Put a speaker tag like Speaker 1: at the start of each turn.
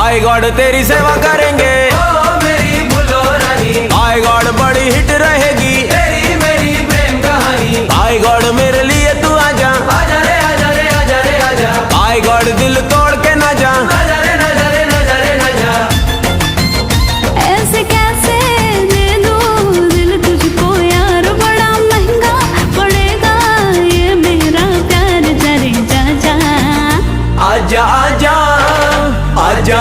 Speaker 1: आई God तेरी सेवा करेंगे,
Speaker 2: ओ मेरी बुलो रानी।
Speaker 1: आई गॉड बड़ी हिट रहेगी
Speaker 2: तेरी मेरी प्रेम कहानी।
Speaker 1: आई गॉड मेरे लिए तू आजा,
Speaker 2: आजा रे आजा रे आजा रे आजा।
Speaker 1: आई गॉड दिल तोड़ के ना जा,
Speaker 2: आजा रे ना जा रे ना जा रे ना जा।
Speaker 3: ऐसे कैसे दे दूं दिल तुझको यार, बड़ा महंगा पड़ेगा ये मेरा प्यार, जरे जा जा।
Speaker 1: आजा आजा आजा